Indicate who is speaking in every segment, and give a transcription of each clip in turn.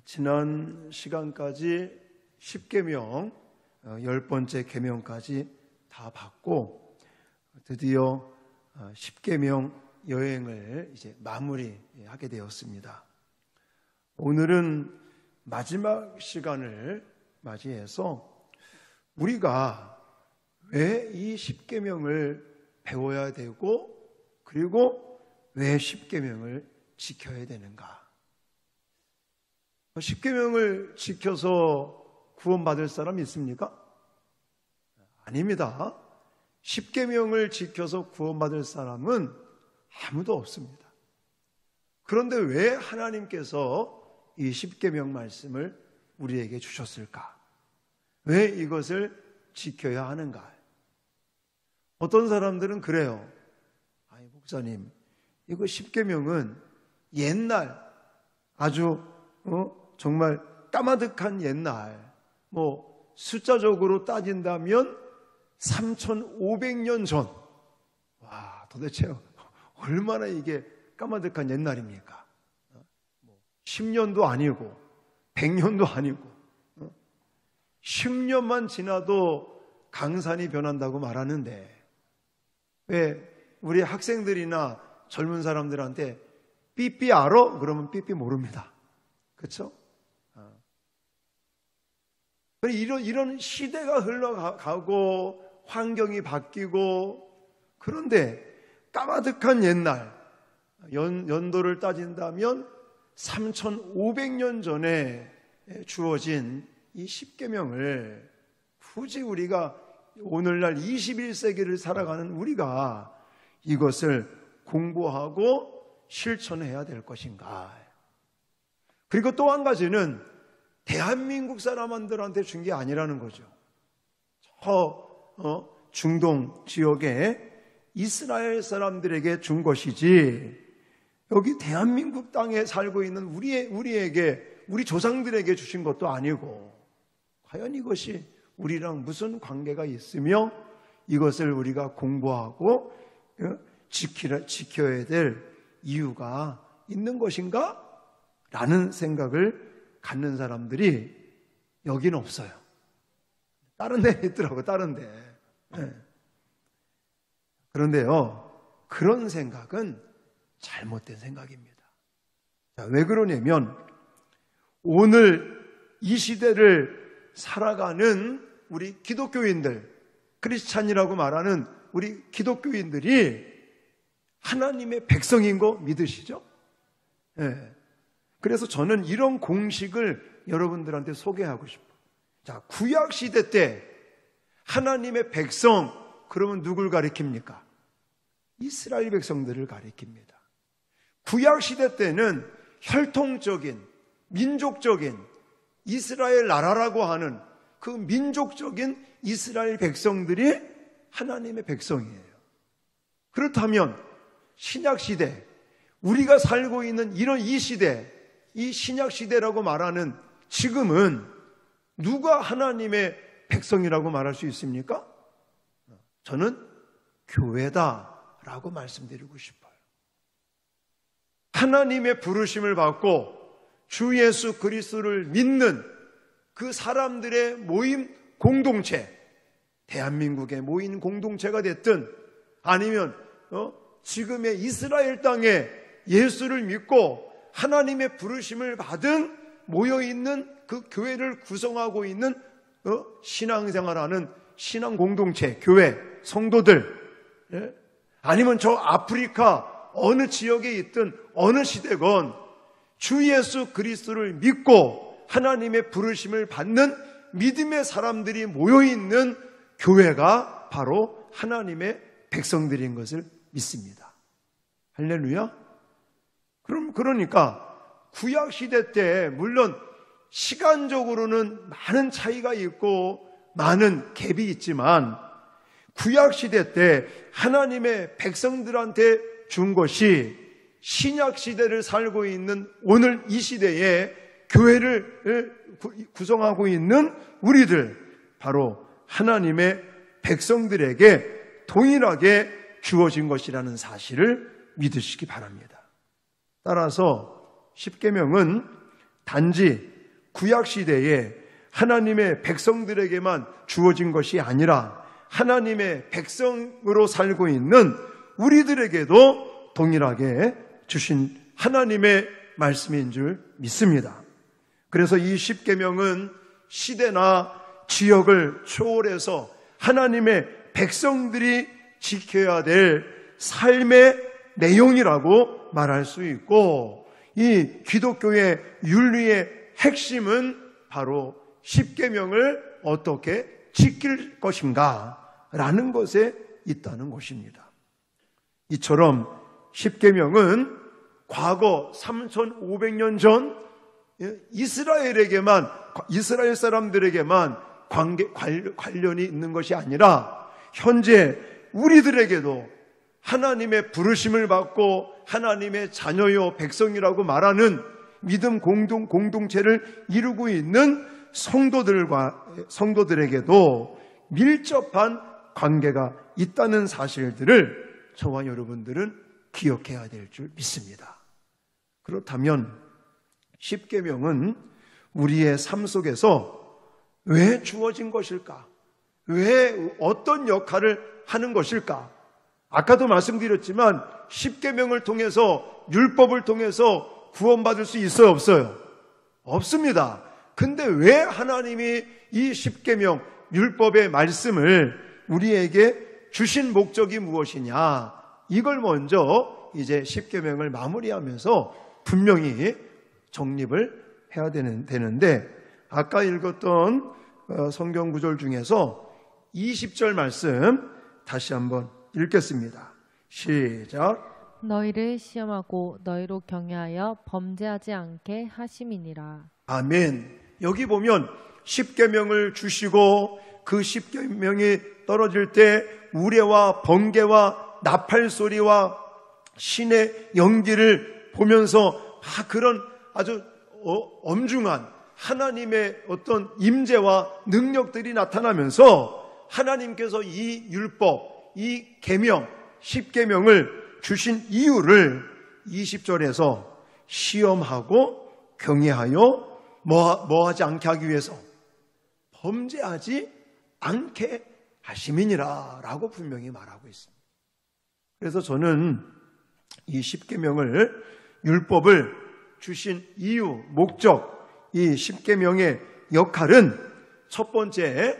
Speaker 1: 지난 시간까지 10계명, 10번째 계명까지 다 받고 드디어 10계명 여행을 이제 마무리하게 되었습니다. 오늘은 마지막 시간을 맞이해서 우리가 왜 이 10계명을 배워야 되고 그리고 왜 10계명을 지켜야 되는가? 10계명을 지켜서 구원받을 사람 있습니까? 아닙니다. 10계명을 지켜서 구원받을 사람은 아무도 없습니다. 그런데 왜 하나님께서 이 10계명 말씀을 우리에게 주셨을까? 왜 이것을 지켜야 하는가? 어떤 사람들은 그래요. 아니, 목사님, 이거 10계명은 옛날 아주 정말 까마득한 옛날, 숫자적으로 따진다면 3,500년 전. 와, 도대체 얼마나 이게 까마득한 옛날입니까? 10년도 아니고 100년도 아니고 10년만 지나도 강산이 변한다고 말하는데 왜 우리 학생들이나 젊은 사람들한테 삐삐 알아? 그러면 삐삐 모릅니다. 그렇죠? 이런 시대가 흘러가고 환경이 바뀌고 그런데 까마득한 옛날 연도를 따진다면 3,500년 전에 주어진 이 10계명을 굳이 우리가 오늘날 21세기를 살아가는 우리가 이것을 공부하고 실천해야 될 것인가? 그리고 또 한 가지는 대한민국 사람들한테 준 게 아니라는 거죠. 중동 지역에 이스라엘 사람들에게 준 것이지 여기 대한민국 땅에 살고 있는 우리 조상들에게 주신 것도 아니고 과연 이것이 우리랑 무슨 관계가 있으며 이것을 우리가 공부하고 지켜야 될 이유가 있는 것인가? 라는 생각을 갖는 사람들이 여기는 없어요. 다른 데 있더라고요. 다른 데. 그런데요, 그런 생각은 잘못된 생각입니다. 자, 왜 그러냐면 오늘 이 시대를 살아가는 우리 기독교인들, 크리스찬이라고 말하는 우리 기독교인들이 하나님의 백성인 거 믿으시죠? 네. 그래서 저는 이런 공식을 여러분들한테 소개하고 싶어요. 자, 구약시대 때 하나님의 백성, 그러면 누굴 가리킵니까? 이스라엘 백성들을 가리킵니다. 구약시대 때는 혈통적인, 민족적인 이스라엘 나라라고 하는 그 민족적인 이스라엘 백성들이 하나님의 백성이에요. 그렇다면 신약시대, 우리가 살고 있는 이런 이 시대, 이 신약시대라고 말하는 지금은 누가 하나님의 백성이라고 말할 수 있습니까? 저는 교회다라고 말씀드리고 싶어요. 하나님의 부르심을 받고 주 예수 그리스도를 믿는 그 사람들의 모임 공동체, 대한민국의 모임 공동체가 됐든 아니면 지금의 이스라엘 땅에 예수를 믿고 하나님의 부르심을 받은 모여있는 그 교회를 구성하고 있는 신앙생활하는 신앙 공동체, 교회, 성도들, 아니면 저 아프리카 어느 지역에 있든 어느 시대건 주 예수 그리스도를 믿고 하나님의 부르심을 받는 믿음의 사람들이 모여있는 교회가 바로 하나님의 백성들인 것을 믿습니다. 할렐루야. 그러니까 구약시대 때 물론 시간적으로는 많은 차이가 있고 많은 갭이 있지만 구약시대 때 하나님의 백성들한테 준 것이 신약시대를 살고 있는 오늘 이 시대에 교회를 구성하고 있는 우리들, 바로 하나님의 백성들에게 동일하게 주어진 것이라는 사실을 믿으시기 바랍니다. 따라서 10계명은 단지 구약 시대에 하나님의 백성들에게만 주어진 것이 아니라 하나님의 백성으로 살고 있는 우리들에게도 동일하게 주신 하나님의 말씀인 줄 믿습니다. 그래서 이 십계명은 시대나 지역을 초월해서 하나님의 백성들이 지켜야 될 삶의 내용이라고 말할 수 있고, 이 기독교의 윤리의 핵심은 바로 십계명을 어떻게 지킬 것인가 라는 것에 있다는 것입니다. 이처럼 십계명은 과거 3,500년 전 이스라엘 사람들에게만 관련이 있는 것이 아니라 현재 우리들에게도 하나님의 부르심을 받고 하나님의 자녀요 백성이라고 말하는 믿음 공동체를 이루고 있는 성도들에게도 밀접한 관계가 있다는 사실들을 저와 여러분들은 기억해야 될 줄 믿습니다. 그렇다면 십계명은 우리의 삶 속에서 왜 주어진 것일까? 왜 어떤 역할을 하는 것일까? 아까도 말씀드렸지만 십계명을 통해서, 율법을 통해서 구원받을 수 있어요, 없어요? 없습니다. 근데 왜 하나님이 이 십계명, 율법의 말씀을 우리에게 주신 목적이 무엇이냐? 이걸 먼저 이제 십계명을 마무리하면서 분명히 정립을 해야 되는데, 아까 읽었던 성경 구절 중에서 20절 말씀 다시 한번 읽겠습니다. 시작.
Speaker 2: 너희를 시험하고 너희로 경외하여 범죄하지 않게 하심이니라.
Speaker 1: 아멘. 여기 보면 십계명을 주시고 그 십계명이 떨어질 때 우레와 번개와 나팔 소리와 신의 연기를 보면서 그런 아주 엄중한 하나님의 어떤 임재와 능력들이 나타나면서 하나님께서 이 율법, 이 계명, 십계명을 주신 이유를 20절에서 시험하고 경외하여 뭐하지 않게 하기 위해서, 범죄하지 않게 하심이니라 라고 분명히 말하고 있습니다. 그래서 저는 이 십계명을, 율법을 주신 이유, 목적, 이 십계명의 역할은 첫 번째,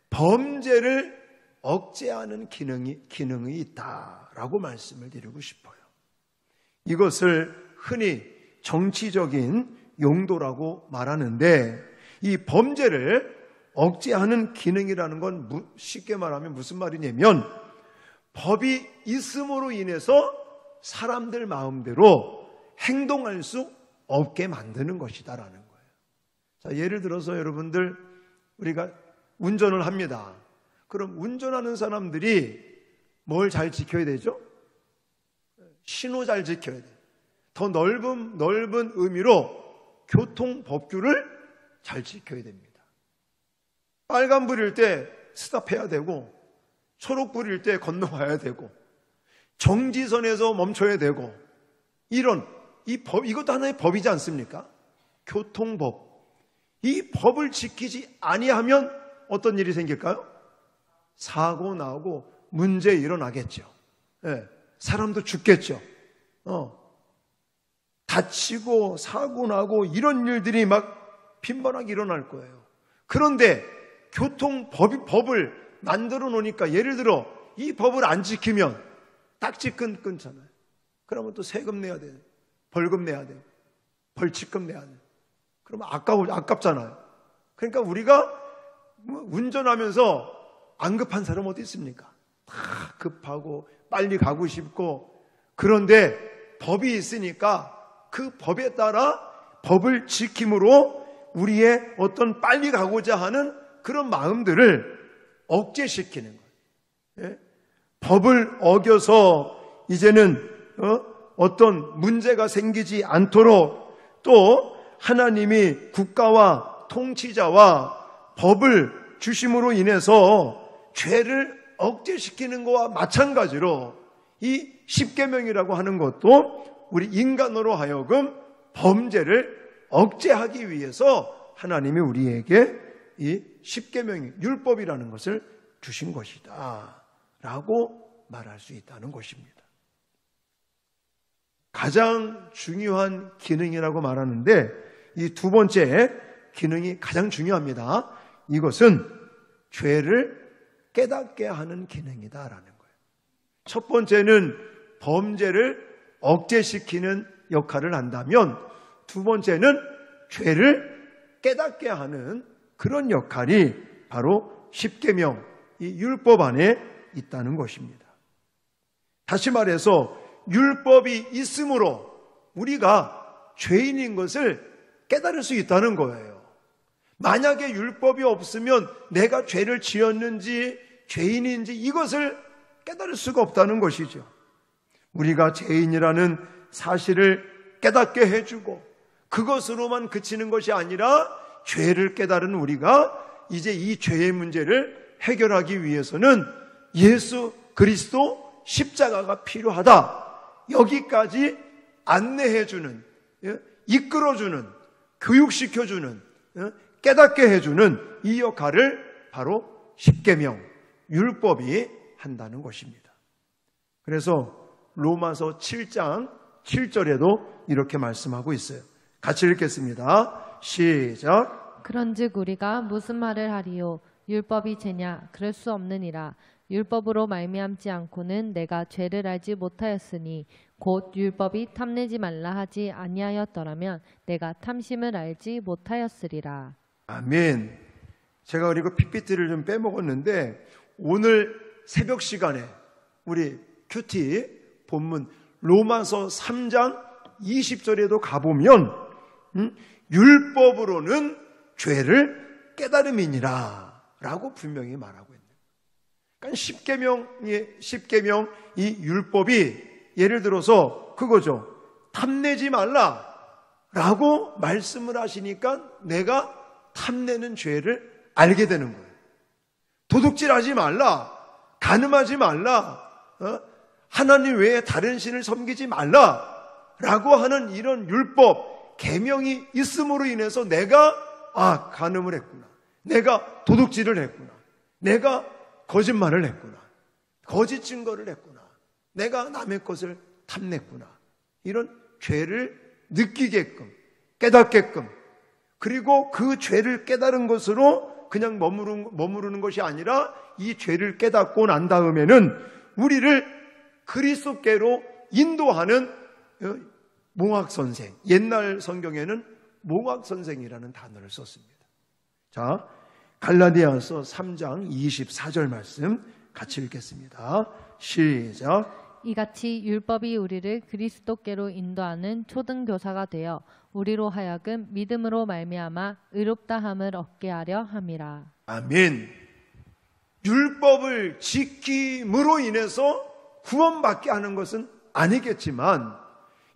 Speaker 1: 범죄를 억제하는 기능이 있다라고 말씀을 드리고 싶어요. 이것을 흔히 정치적인 용도라고 말하는데, 이 범죄를 억제하는 기능이라는 건 쉽게 말하면 무슨 말이냐면, 법이 있음으로 인해서 사람들 마음대로 행동할 수 없게 만드는 것이다라는 거예요. 자, 예를 들어서 여러분들, 우리가 운전을 합니다. 그럼 운전하는 사람들이 뭘 잘 지켜야 되죠? 신호 잘 지켜야 돼요. 더 넓은 의미로 교통법규를 잘 지켜야 됩니다. 빨간불일 때 스탑해야 되고, 초록불일 때 건너가야 되고, 정지선에서 멈춰야 되고, 이것도 하나의 법이지 않습니까? 교통법. 이 법을 지키지 아니하면 어떤 일이 생길까요? 사고 나고 문제 일어나겠죠. 네, 사람도 죽겠죠. 다치고 사고 나고 이런 일들이 막 빈번하게 일어날 거예요. 그런데 교통법을 만들어 놓으니까, 예를 들어 이 법을 안 지키면 딱지 끊잖아요. 그러면 또 세금 내야 돼요. 벌금 내야 돼요. 벌칙금 내야 돼요. 그러면 아깝잖아요. 그러니까 우리가 운전하면서 안 급한 사람 어디 있습니까? 다 급하고 빨리 가고 싶고, 그런데 법이 있으니까 그 법에 따라 법을 지킴으로 우리의 어떤 빨리 가고자 하는 그런 마음들을 억제시키는 거예요. 예? 법을 어겨서 이제는 어떤 문제가 생기지 않도록, 또 하나님이 국가와 통치자와 법을 주심으로 인해서 죄를 억제시키는 것과 마찬가지로 이 십계명이라고 하는 것도 우리 인간으로 하여금 범죄를 억제하기 위해서 하나님이 우리에게 이 십계명이 율법이라는 것을 주신 것이다 라고 말할 수 있다는 것입니다. 가장 중요한 기능이라고 말하는데 이 두 번째 기능이 가장 중요합니다. 이것은 죄를 깨닫게 하는 기능이다라는 거예요. 첫 번째는 범죄를 억제시키는 역할을 한다면 두 번째는 죄를 깨닫게 하는 그런 역할이 바로 십계명, 이 율법 안에 있다는 것입니다. 다시 말해서 율법이 있으므로 우리가 죄인인 것을 깨달을 수 있다는 거예요. 만약에 율법이 없으면 내가 죄를 지었는지 죄인인지 이것을 깨달을 수가 없다는 것이죠. 우리가 죄인이라는 사실을 깨닫게 해주고 그것으로만 그치는 것이 아니라 죄를 깨달은 우리가 이제 이 죄의 문제를 해결하기 위해서는 예수 그리스도 십자가가 필요하다. 여기까지 안내해주는, 이끌어주는, 교육시켜주는, 깨닫게 해주는 이 역할을 바로 십계명, 율법이 한다는 것입니다. 그래서 로마서 7장 7절에도 이렇게 말씀하고 있어요. 같이 읽겠습니다. 시작.
Speaker 2: 그런즉 우리가 무슨 말을 하리요? 율법이 죄냐? 그럴 수 없느니라. 율법으로 말미암지 않고는 내가 죄를 알지 못하였으니 곧 율법이 탐내지 말라 하지 아니하였더라면 내가 탐심을 알지 못하였으리라.
Speaker 1: 아멘. 제가 그리고 PPT를 좀 빼먹었는데 오늘 새벽 시간에 우리 큐티 본문 로마서 3장 20절에도 가보면 율법으로는 죄를 깨달음이니라 라고 분명히 말하고 있는 거예요. 그러니까 십계명 이 율법이 예를 들어서 그거죠. 탐내지 말라 라고 말씀을 하시니까 내가 탐내는 죄를 알게 되는 거예요. 도둑질하지 말라, 간음하지 말라, 하나님 외에 다른 신을 섬기지 말라 라고 하는 이런 율법, 계명이 있음으로 인해서 내가 간음을 했구나, 내가 도둑질을 했구나, 내가 거짓말을 했구나, 거짓 증거를 했구나, 내가 남의 것을 탐냈구나, 이런 죄를 느끼게끔 깨닫게끔, 그리고 그 죄를 깨달은 것으로 그냥 머무르는 것이 아니라 이 죄를 깨닫고 난 다음에는 우리를 그리스도께로 인도하는 몽학선생, 옛날 성경에는 몽학선생이라는 단어를 썼습니다. 자, 갈라디아서 3장 24절 말씀 같이 읽겠습니다. 시작.
Speaker 2: 이같이 율법이 우리를 그리스도께로 인도하는 초등교사가 되어 우리로 하여금 믿음으로 말미암아 의롭다함을 얻게 하려 함이라.
Speaker 1: 아멘. 율법을 지킴으로 인해서 구원받게 하는 것은 아니겠지만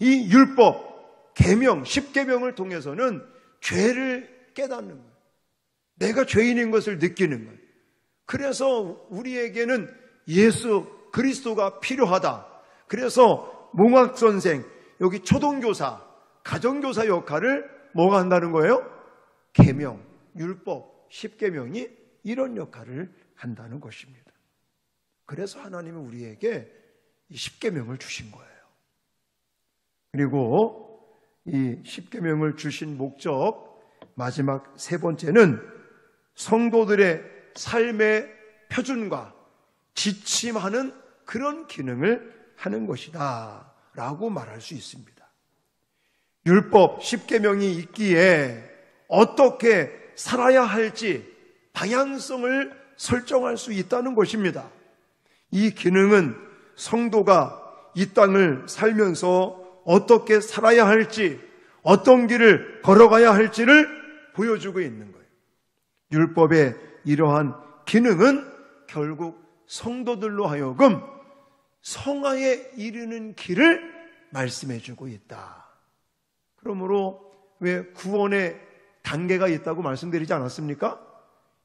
Speaker 1: 이 율법, 계명, 십계명을 통해서는 죄를 깨닫는 거예요. 내가 죄인인 것을 느끼는 거예요. 그래서 우리에게는 예수 그리스도가 필요하다. 그래서 몽학선생, 여기 초등교사, 가정교사 역할을 뭐가 한다는 거예요? 계명, 율법, 십계명이 이런 역할을 한다는 것입니다. 그래서 하나님은 우리에게 이 십계명을 주신 거예요. 그리고 이 십계명을 주신 목적, 마지막 세 번째는 성도들의 삶의 표준과 지침하는 그런 기능을 하는 것이다 라고 말할 수 있습니다. 율법, 십계명이 있기에 어떻게 살아야 할지 방향성을 설정할 수 있다는 것입니다. 이 기능은 성도가 이 땅을 살면서 어떻게 살아야 할지, 어떤 길을 걸어가야 할지를 보여주고 있는 거예요. 율법의 이러한 기능은 결국 성도들로 하여금 성화에 이르는 길을 말씀해주고 있다. 그러므로 왜 구원의 단계가 있다고 말씀드리지 않았습니까?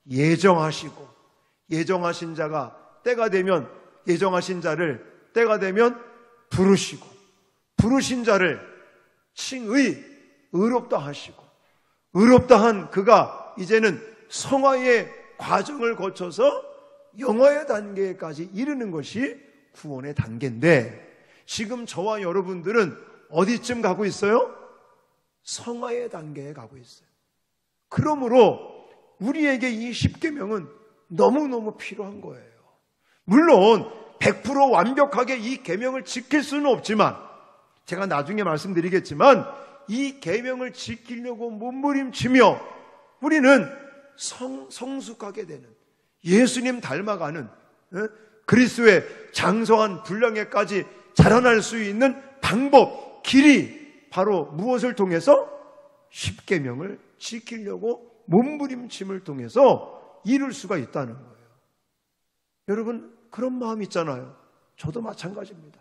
Speaker 1: 예정하시고 예정하신 자가 때가 되면 예정하신 자를 때가 되면 부르시고 부르신 자를 칭의 의롭다 하시고 의롭다 한 그가 이제는 성화의 과정을 거쳐서 영화의 단계까지 이르는 것이 구원의 단계인데, 지금 저와 여러분들은 어디쯤 가고 있어요? 성화의 단계에 가고 있어요. 그러므로 우리에게 이 십계명은 너무너무 필요한 거예요. 물론 100% 완벽하게 이 계명을 지킬 수는 없지만, 제가 나중에 말씀드리겠지만, 이 계명을 지키려고 몸부림치며 우리는 성숙하게 되는, 예수님 닮아가는, 그리스도의 장성한 분량에까지 자라날 수 있는 방법, 길이 바로 무엇을 통해서? 십계명을 지키려고 몸부림침을 통해서 이룰 수가 있다는 거예요. 여러분, 그런 마음 있잖아요. 저도 마찬가지입니다.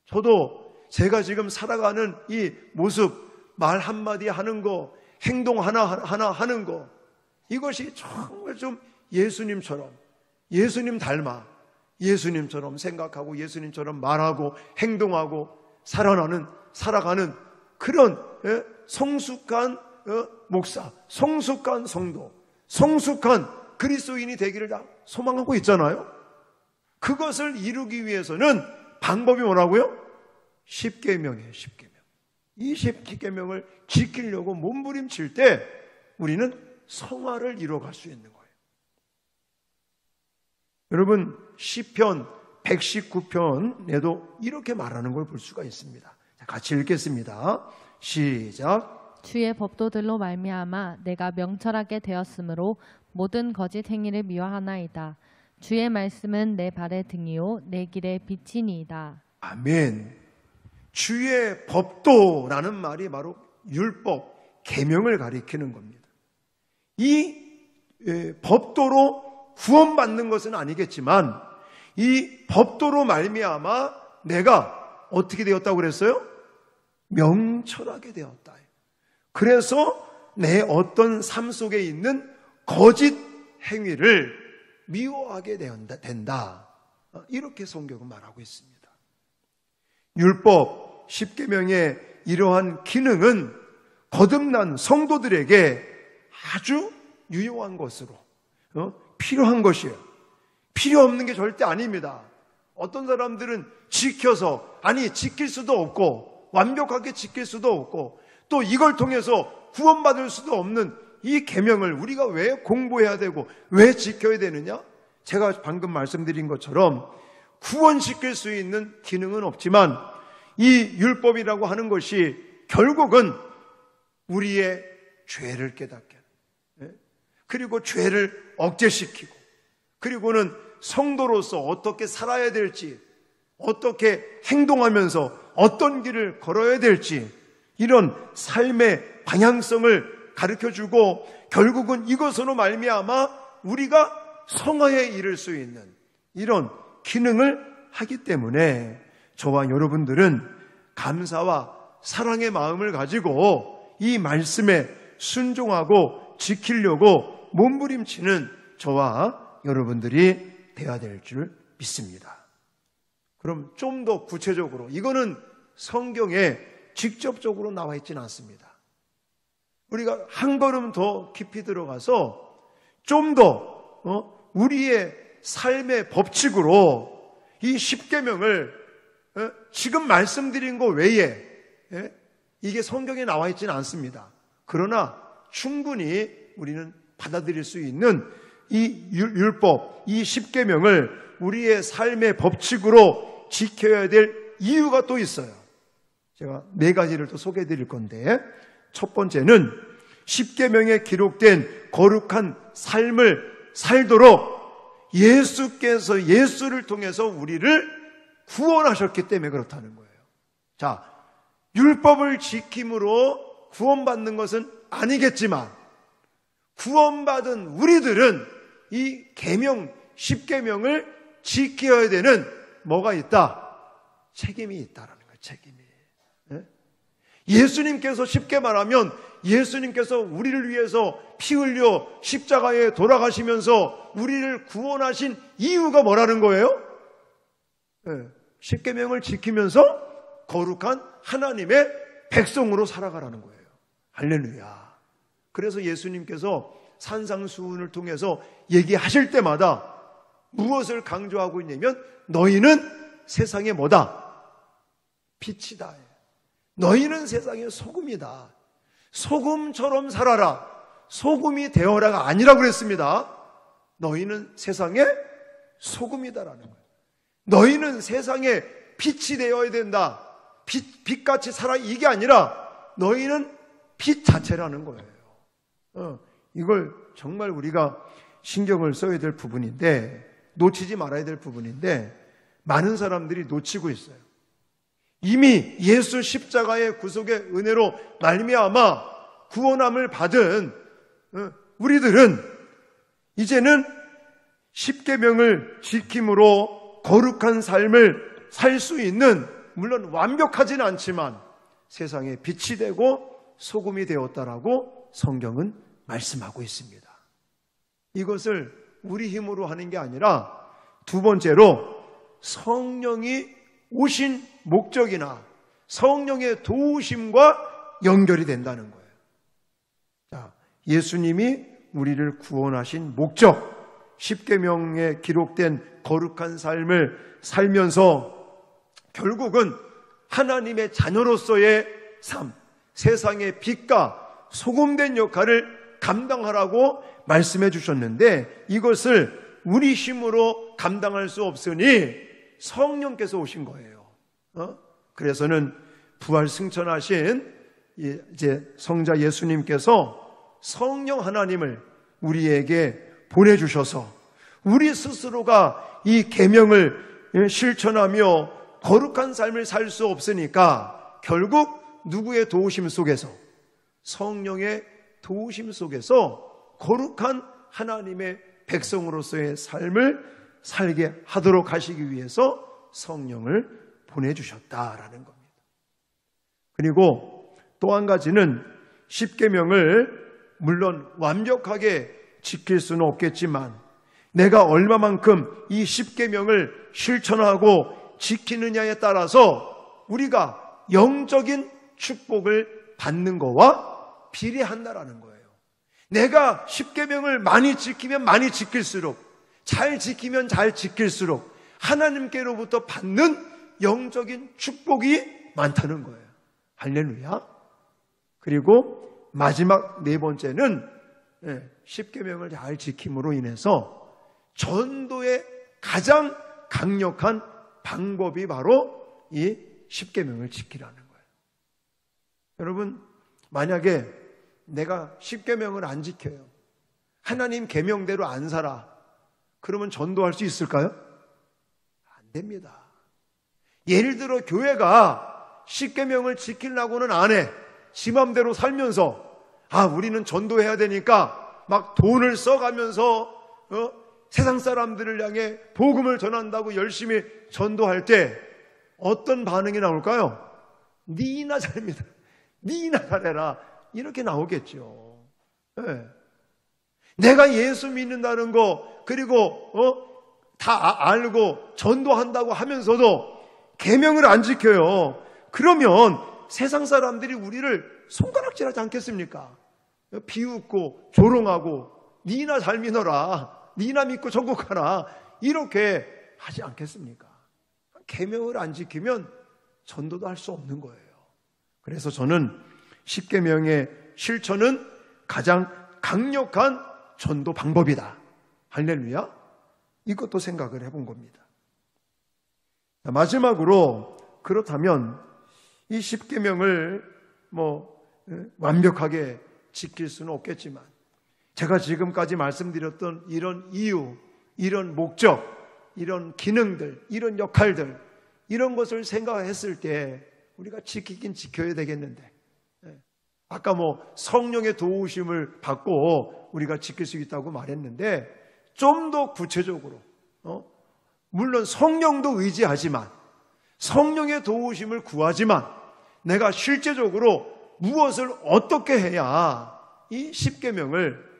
Speaker 1: 저도 제가 지금 살아가는 이 모습, 말 한마디 하는 거, 행동 하나하나 하는 거, 이것이 정말 좀 예수님처럼, 예수님 닮아 예수님처럼 생각하고 예수님처럼 말하고 행동하고 살아가는 그런 성숙한 목사, 성숙한 성도, 성숙한 그리스도인이 되기를 다 소망하고 있잖아요. 그것을 이루기 위해서는 방법이 뭐라고요? 십계명이에요. 십계명. 이 십계명을 지키려고 몸부림칠 때 우리는 성화를 이루어갈 수 있는 거예요. 여러분, 시편 119편에도 이렇게 말하는 걸 볼 수가 있습니다. 같이 읽겠습니다. 시작.
Speaker 2: 주의 법도들로 말미암아 내가 명철하게 되었으므로 모든 거짓 행위를 미워하나이다. 주의 말씀은 내 발의 등이요 내 길의 빛이니이다.
Speaker 1: 아멘. 주의 법도라는 말이 바로 율법, 계명을 가리키는 겁니다. 이 법도로 구원받는 것은 아니겠지만 이 법도로 말미암아 내가 어떻게 되었다고 그랬어요? 명철하게 되었다. 그래서 내 어떤 삶 속에 있는 거짓 행위를 미워하게 된다. 이렇게 성경은 말하고 있습니다. 율법, 십계명의 이러한 기능은 거듭난 성도들에게 아주 유용한 것으로 필요한 것이에요. 필요 없는 게 절대 아닙니다. 어떤 사람들은 지켜서, 지킬 수도 없고 완벽하게 지킬 수도 없고 또 이걸 통해서 구원받을 수도 없는 이 계명을 우리가 왜 공부해야 되고 왜 지켜야 되느냐? 제가 방금 말씀드린 것처럼 구원시킬 수 있는 기능은 없지만 이 율법이라고 하는 것이 결국은 우리의 죄를 깨닫게 하는, 그리고 죄를 억제시키고, 그리고는 성도로서 어떻게 살아야 될지, 어떻게 행동하면서 어떤 길을 걸어야 될지, 이런 삶의 방향성을 가르쳐주고 결국은 이것으로 말미암아 우리가 성화에 이를 수 있는 이런 기능을 하기 때문에 저와 여러분들은 감사와 사랑의 마음을 가지고 이 말씀에 순종하고 지키려고 몸부림치는 저와 여러분들이 되어야 될 줄 믿습니다. 그럼 좀 더 구체적으로, 이거는 성경에 직접적으로 나와 있지는 않습니다. 우리가 한 걸음 더 깊이 들어가서 좀 더 우리의 삶의 법칙으로 이 십계명을 지금 말씀드린 것 외에 이게 성경에 나와 있지는 않습니다. 그러나 충분히 우리는 받아들일 수 있는 이 율법, 이 십계명을 우리의 삶의 법칙으로 지켜야 될 이유가 또 있어요. 제가 4가지를 또 소개해 드릴 건데, 첫 번째는 십계명에 기록된 거룩한 삶을 살도록 예수께서 예수를 통해서 우리를 구원하셨기 때문에 그렇다는 거예요. 자, 율법을 지킴으로 구원받는 것은 아니겠지만 구원받은 우리들은 이 계명, 십계명을 지켜야 되는 뭐가 있다? 책임이 있다라는 거예요. 책임이. 예수님께서 쉽게 말하면 예수님께서 우리를 위해서 피 흘려 십자가에 돌아가시면서 우리를 구원하신 이유가 뭐라는 거예요? 십계명을 지키면서 거룩한 하나님의 백성으로 살아가라는 거예요. 할렐루야. 그래서 예수님께서 산상수훈을 통해서 얘기하실 때마다 무엇을 강조하고 있냐면 너희는 세상의 뭐다? 빛이다. 너희는 세상의 소금이다. 소금처럼 살아라. 소금이 되어라가 아니라 그랬습니다. 너희는 세상의 소금이다라는 거예요. 너희는 세상의 빛이 되어야 된다. 빛같이 살아, 이게 아니라 너희는 빛 자체라는 거예요. 이걸 정말 우리가 신경을 써야 될 부분인데, 놓치지 말아야 될 부분인데 많은 사람들이 놓치고 있어요. 이미 예수 십자가의 구속의 은혜로 말미암아 구원함을 받은 우리들은 이제는 십계명을 지킴으로 거룩한 삶을 살 수 있는, 물론 완벽하지는 않지만 세상에 빛이 되고 소금이 되었다라고 성경은 말씀하고 있습니다. 이것을 우리 힘으로 하는 게 아니라 두 번째로 성령이 오신 목적이나 성령의 도우심과 연결이 된다는 거예요. 자, 예수님이 우리를 구원하신 목적, 십계명에 기록된 거룩한 삶을 살면서 결국은 하나님의 자녀로서의 삶, 세상의 빛과 소금된 역할을 감당하라고 말씀해 주셨는데, 이것을 우리 힘으로 감당할 수 없으니 성령께서 오신 거예요. 그래서는 부활 승천하신 이제 성자 예수님께서 성령 하나님을 우리에게 보내주셔서 우리 스스로가 이 계명을 실천하며 거룩한 삶을 살 수 없으니까 결국 누구의 도우심 속에서, 성령의 도우심 속에서 거룩한 하나님의 백성으로서의 삶을 살게 하도록 하시기 위해서 성령을 보내주셨다라는 겁니다. 그리고 또 한 가지는 십계명을 물론 완벽하게 지킬 수는 없겠지만 내가 얼마만큼 이 십계명을 실천하고 지키느냐에 따라서 우리가 영적인 축복을 받는 거와 비례한다라는 거예요. 내가 십계명을 많이 지키면 많이 지킬수록, 잘 지키면 잘 지킬수록 하나님께로부터 받는 영적인 축복이 많다는 거예요. 할렐루야. 그리고 마지막 네 번째는 십계명을 잘 지킴으로 인해서 전도의 가장 강력한 방법이 바로 이 십계명을 지키라는 거예요. 여러분, 만약에 내가 십계명을 안 지켜요, 하나님 계명대로 안 살아, 그러면 전도할 수 있을까요? 안 됩니다. 예를 들어 교회가 십계명을 지키려고는 안 해. 지 맘대로 살면서 우리는 전도해야 되니까 막 돈을 써가면서 세상 사람들을 향해 복음을 전한다고 열심히 전도할 때 어떤 반응이 나올까요? 니나 잘합니다. 니나 잘해라. 이렇게 나오겠죠. 네. 내가 예수 믿는다는 거, 그리고 다 알고 전도한다고 하면서도 계명을 안 지켜요. 그러면 세상 사람들이 우리를 손가락질하지 않겠습니까? 비웃고 조롱하고 니나 잘 믿어라, 니나 믿고 천국 가라, 이렇게 하지 않겠습니까? 계명을 안 지키면 전도도 할 수 없는 거예요. 그래서 저는 십계명의 실천은 가장 강력한 전도 방법이다. 할렐루야. 이것도 생각을 해본 겁니다. 마지막으로, 그렇다면 이 십계명을 완벽하게 지킬 수는 없겠지만 제가 지금까지 말씀드렸던 이런 이유, 이런 목적, 이런 기능들, 이런 역할들, 이런 것을 생각했을 때 우리가 지키긴 지켜야 되겠는데, 아까 성령의 도우심을 받고 우리가 지킬 수 있다고 말했는데, 좀 더 구체적으로, 물론 성령도 의지하지만 성령의 도우심을 구하지만 내가 실제적으로 무엇을 어떻게 해야 이 십계명을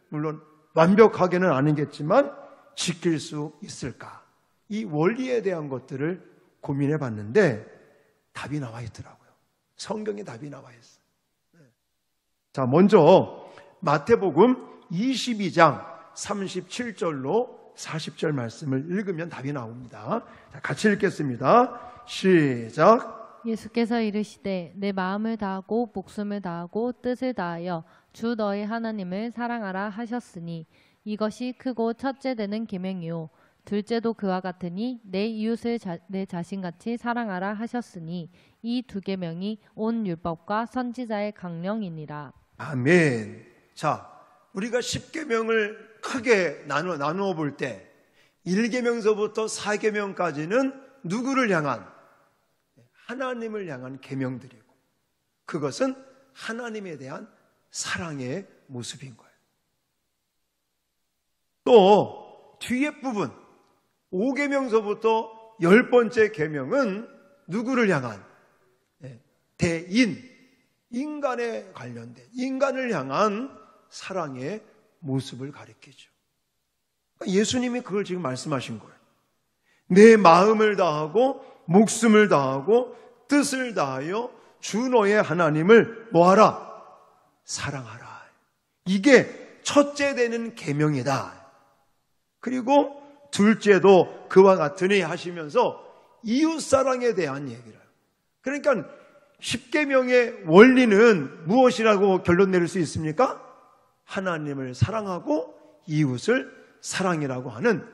Speaker 1: 물론 완벽하게는 아니겠지만 지킬 수 있을까? 이 원리에 대한 것들을 고민해 봤는데 답이 나와 있더라고요. 성경에 답이 나와 있어요. 자, 먼저 마태복음 22장 37절로 40절 말씀을 읽으면 답이 나옵니다. 자, 같이 읽겠습니다. 시작.
Speaker 2: 예수께서 이르시되 내 마음을 다하고 목숨을 다하고 뜻을 다하여 주 너의 하나님을 사랑하라 하셨으니 이것이 크고 첫째 되는 계명이요 둘째도 그와 같으니 내 이웃을 내 자신같이 사랑하라 하셨으니 이 두 계명이 온 율법과 선지자의 강령이니라.
Speaker 1: 아멘. 자, 우리가 10계명을 크게 나누어 볼 때 1계명서부터 4계명까지는 누구를 향한? 하나님을 향한 계명들이고 그것은 하나님에 대한 사랑의 모습인 거예요. 또 뒤에 부분 5계명서부터 10번째 계명은 누구를 향한? 대인, 인간에 관련된 인간을 향한 사랑의 모습을 가리키죠. 예수님이 그걸 지금 말씀하신 거예요. 내 마음을 다하고 목숨을 다하고 뜻을 다하여 주 너의 하나님을 뭐하라? 사랑하라. 이게 첫째 되는 계명이다. 그리고 둘째도 그와 같으니 하시면서 이웃사랑에 대한 얘기를 해요. 그러니까 10계명의 원리는 무엇이라고 결론 내릴 수 있습니까? 하나님을 사랑하고 이웃을 사랑이라고 하는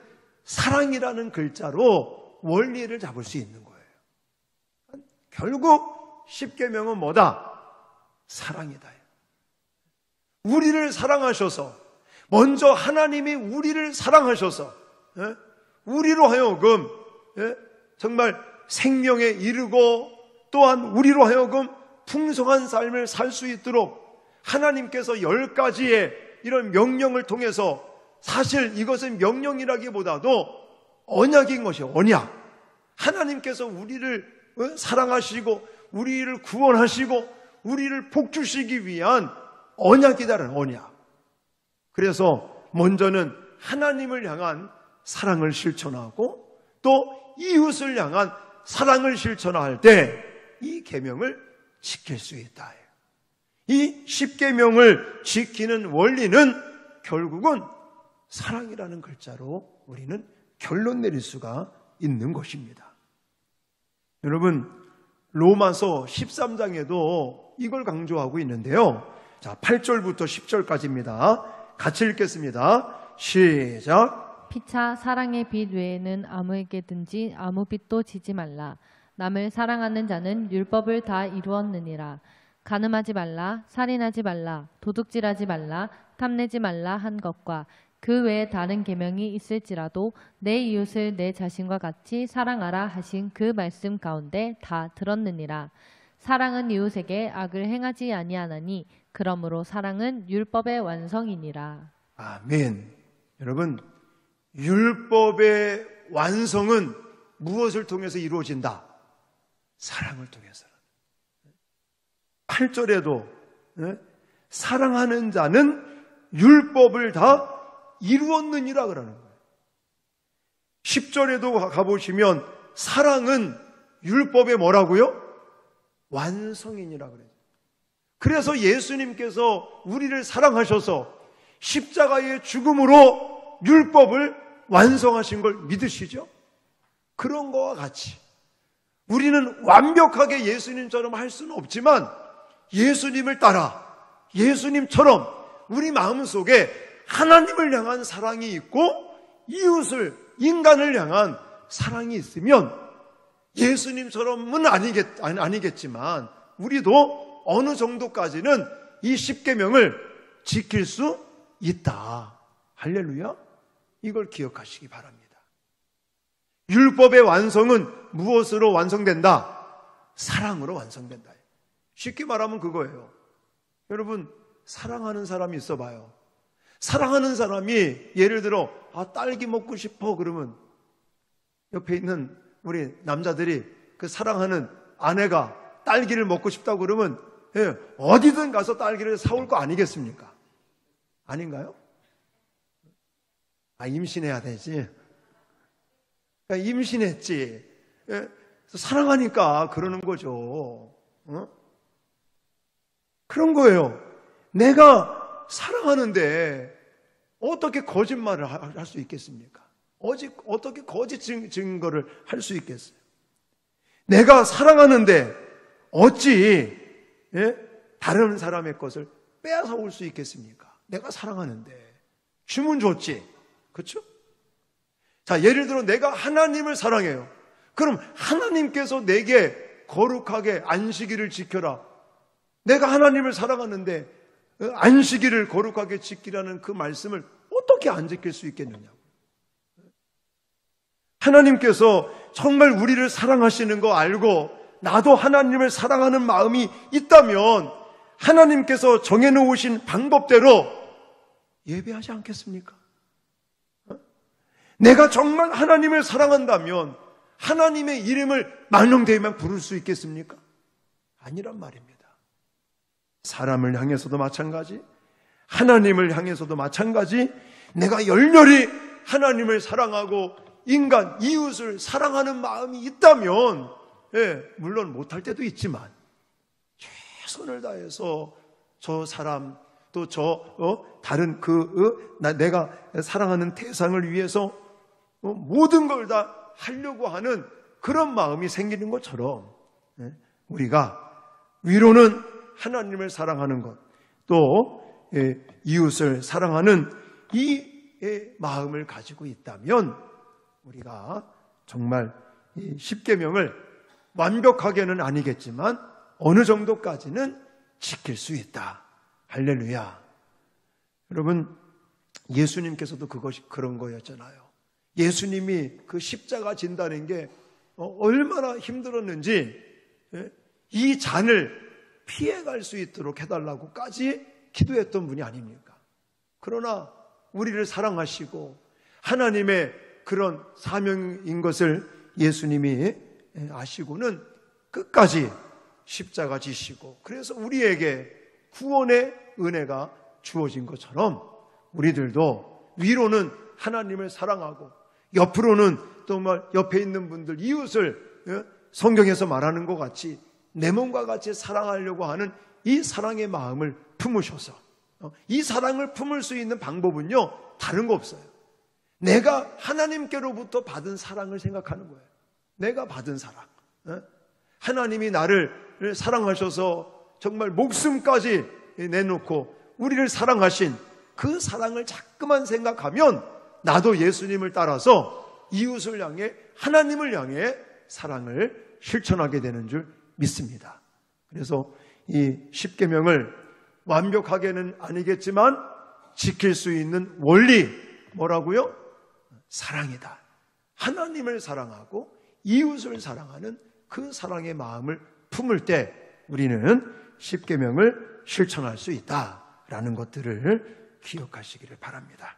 Speaker 1: 사랑이라는 글자로 원리를 잡을 수 있는 거예요. 결국 10계명은 뭐다? 사랑이다. 우리를 사랑하셔서 먼저 하나님이 우리를 사랑하셔서 우리로 하여금 정말 생명에 이르고 또한 우리로 하여금 풍성한 삶을 살 수 있도록 하나님께서 10가지의 이런 명령을 통해서 사실 이것은 명령이라기보다도 언약인 것이에요. 언약. 하나님께서 우리를 사랑하시고 우리를 구원하시고 우리를 복주시기 위한 언약이다라는 언약. 그래서 먼저는 하나님을 향한 사랑을 실천하고 또 이웃을 향한 사랑을 실천할 때 이 계명을 지킬 수 있다. 이 10계명을 지키는 원리는 결국은 사랑이라는 글자로 우리는 결론 내릴 수가 있는 것입니다. 여러분, 로마서 13장에도 이걸 강조하고 있는데요. 자, 8절부터 10절까지입니다. 같이 읽겠습니다. 시작.
Speaker 2: 피차 사랑의 빛 외에는 아무에게든지 아무 빛도 지지 말라. 남을 사랑하는 자는 율법을 다 이루었느니라. 간음하지 말라, 살인하지 말라, 도둑질하지 말라, 탐내지 말라 한 것과 그 외에 다른 계명이 있을지라도 내 이웃을 내 자신과 같이 사랑하라 하신 그 말씀 가운데 다 들었느니라. 사랑은 이웃에게 악을 행하지 아니하나니 그러므로 사랑은 율법의 완성이니라.
Speaker 1: 아멘. 여러분, 율법의 완성은 무엇을 통해서 이루어진다? 사랑을 통해서. 8절에도 사랑하는 자는 율법을 다 이루었느니라 그러는 거예요. 10절에도 가보시면 사랑은 율법의 뭐라고요? 완성이니라 그래요. 그래서 예수님께서 우리를 사랑하셔서 십자가의 죽음으로 율법을 완성하신 걸 믿으시죠? 그런 거와 같이 우리는 완벽하게 예수님처럼 할 수는 없지만 예수님을 따라 예수님처럼 우리 마음속에 하나님을 향한 사랑이 있고 이웃을, 인간을 향한 사랑이 있으면 예수님처럼은 아니겠지만 우리도 어느 정도까지는 이 10계명을 지킬 수 있다. 할렐루야. 이걸 기억하시기 바랍니다. 율법의 완성은 무엇으로 완성된다? 사랑으로 완성된다. 쉽게 말하면 그거예요. 여러분, 사랑하는 사람이 있어 봐요. 사랑하는 사람이 예를 들어 딸기 먹고 싶어 그러면 옆에 있는 우리 남자들이 그 사랑하는 아내가 딸기를 먹고 싶다고 그러면 어디든 가서 딸기를 사올 거 아니겠습니까? 아닌가요? 임신해야 되지. 임신했지. 사랑하니까 그러는 거죠. 그런 거예요. 내가 사랑하는데 어떻게 거짓말을 할 수 있겠습니까? 어떻게 거짓 증거를 할 수 있겠어요? 내가 사랑하는데 어찌 다른 사람의 것을 빼앗아 올 수 있겠습니까? 내가 사랑하는데 주면 좋지, 그렇죠? 자, 예를 들어 내가 하나님을 사랑해요. 그럼 하나님께서 내게 거룩하게 안식일을 지켜라. 내가 하나님을 사랑하는데 안식일을 거룩하게 지키라는 그 말씀을 어떻게 안 지킬 수 있겠느냐고. 하나님께서 정말 우리를 사랑하시는 거 알고 나도 하나님을 사랑하는 마음이 있다면 하나님께서 정해놓으신 방법대로 예배하지 않겠습니까? 내가 정말 하나님을 사랑한다면 하나님의 이름을 만명되면 부를 수 있겠습니까? 아니란 말입니다. 사람을 향해서도 마찬가지, 하나님을 향해서도 마찬가지, 내가 열렬히 하나님을 사랑하고 인간, 이웃을 사랑하는 마음이 있다면, 물론 못할 때도 있지만 최선을 다해서 저 사람, 또 다른 내가 사랑하는 대상을 위해서 모든 걸 다 하려고 하는 그런 마음이 생기는 것처럼 우리가 위로는 하나님을 사랑하는 것, 또 이웃을 사랑하는 이 마음을 가지고 있다면 우리가 정말 이 십계명을 완벽하게는 아니겠지만 어느 정도까지는 지킬 수 있다. 할렐루야. 여러분, 예수님께서도 그것이 그런 거였잖아요. 예수님이 그 십자가 진다는 게 얼마나 힘들었는지 이 잔을 피해갈 수 있도록 해달라고까지 기도했던 분이 아닙니까? 그러나 우리를 사랑하시고 하나님의 그런 사명인 것을 예수님이 아시고는 끝까지 십자가 지시고, 그래서 우리에게 구원의 은혜가 주어진 것처럼 우리들도 위로는 하나님을 사랑하고 옆으로는 또 옆에 있는 분들, 이웃을 성경에서 말하는 것 같이 내 몸과 같이 사랑하려고 하는 이 사랑의 마음을 품으셔서, 이 사랑을 품을 수 있는 방법은요 다른 거 없어요. 내가 하나님께로부터 받은 사랑을 생각하는 거예요. 내가 받은 사랑. 하나님이 나를 사랑하셔서 정말 목숨까지 내놓고 우리를 사랑하신 그 사랑을 자꾸만 생각하면 나도 예수님을 따라서 이웃을 향해, 하나님을 향해 사랑을 실천하게 되는 줄 믿습니다. 그래서 이 십계명을 완벽하게는 아니겠지만 지킬 수 있는 원리, 뭐라고요? 사랑이다. 하나님을 사랑하고 이웃을 사랑하는 그 사랑의 마음을 품을 때 우리는 십계명을 실천할 수 있다라는 것들을 기억하시기를 바랍니다.